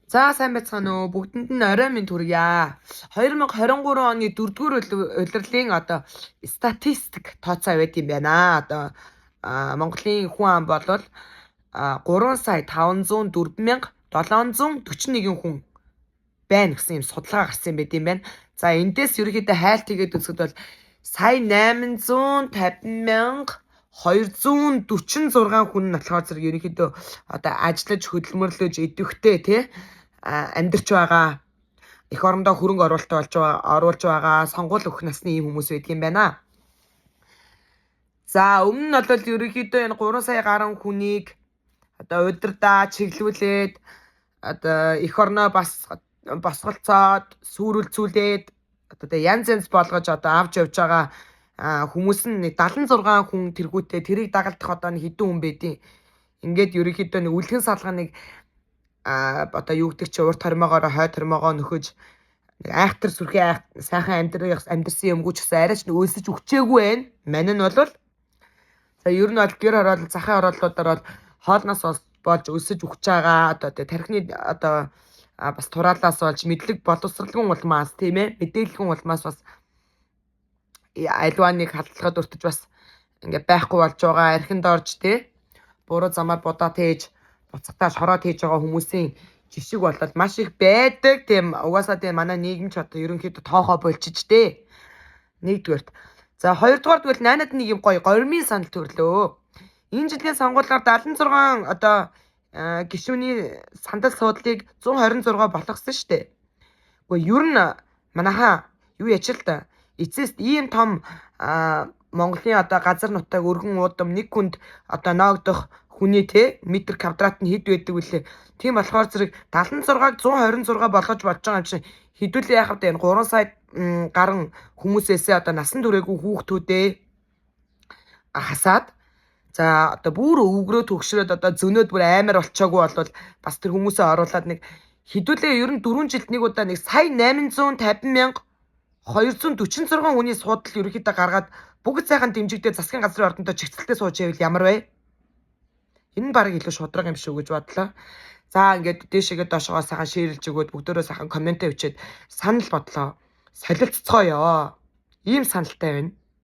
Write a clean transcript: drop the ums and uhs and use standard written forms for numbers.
За сайн байцгаана уу. Бүгдэнд нь орой минь төргийа. 2023 оны 4-р улирлын статистик тооцоо байт юм байна. Монголын хүн ам бол 3,504,741 хүн байна гэсэн юм судалгаа гарсан байт юм байна. За эндээс ерөнхийдөө хайлт хийгээд үзэхэд бол сая 850,246 хүн нь болохоор зэрэг ерөнхийдөө ажиллаж хөдөлмөрлөж идэвхтэй тий амьдарч байгаа, эх орондоо хөрөнгө оруулж байгаа сонгуул өгөх насны ийм хүмүүс байдаг юм байна. За өмнө нь бол ерөнхийдөө энэ 3 сая гаруй хүнийг удирдаа чиглүүлээд эх орноо босголцоод сүрүүлцүүлээд янз болгож авч явж байгаа хүмүүс нь 76 хүн тэргүүтээ тэрийг дагалдах нэг хэдэн хүн байдیں۔ Ингээд ерөнхийдөө нэг үлгэн салганыг юу гэдэг чи урт хормоогоор хойд хормоогоо нөхөж айхтар сүрхий сайхан амьдрсан юмгүй ч гэсэн арайч өлсөж өгчээгүй байна. Мань нь бол за ер нь бол гэр хороолол захын хорооллуудаар бол хоолноос болж өлсөж өгч байгаа тархины бас тураалаас болж мэдлэг боловсралгын улмаас тийм ээ мэдээлэлгэн улмаас бас альва нэг халдлагад өртөж бас ингээ байхгүй болж байгаа. Архинд орж тий буруу замаар будаа тээж буцагтаа шороод хийж байгаа хүмүүсийн жишг бол маш их байдаг. Тийм угаасаа тийм манай нийгэм ч ерөнхийдөө тоохоо болчиж дээ. Нэгдүгээрт. За хоёрдугаар тэгвэл найнад нэг юм гоё гормын санал төрлөө. Энэ жилийн сонгуулиар 76 гишүүний сандал суудлыг 126 болгосон шүү дээ. Гэхдээ ер нь манайхаа юу яч л та эцэст ийм том Монголын газар нутаг өргөн уудам нэг хүнд ноогдох хүний те метр квадрат нь хэд байдаг вүлээ. Тийм болохоор зэрэг 76-г 126 болгож болж байгаа юм чинь хэдүүлээ яхав энэ 3 сая гарan хүмүүсээсээ насан туршаагүй хүүхдүүдээ хасаад за бүр өвгрөө төгшрөөд зөнөөд бүр амар болчоогүй бол бас тэр хүмүүсээ оруулаад нэг хэдүүлээ ер нь 4 жилд нэг удаа нэг сая 850,246 хүний суудал ерөнхийдөө гаргаад бүгд сайхан дэмжигдээ засгийн газрын ордонтой чигцэлтэй сууж байвал ямар вэ? Энэ баг илүү шудраг юм шүү гэж бодлоо. За ингээд дээшээгээ доошогоо сайхан шеэрлж өгөөд бүгдөө сайхан комент өчөөд санал бодлоо солилцоцгоё. Ийм саналтай байна.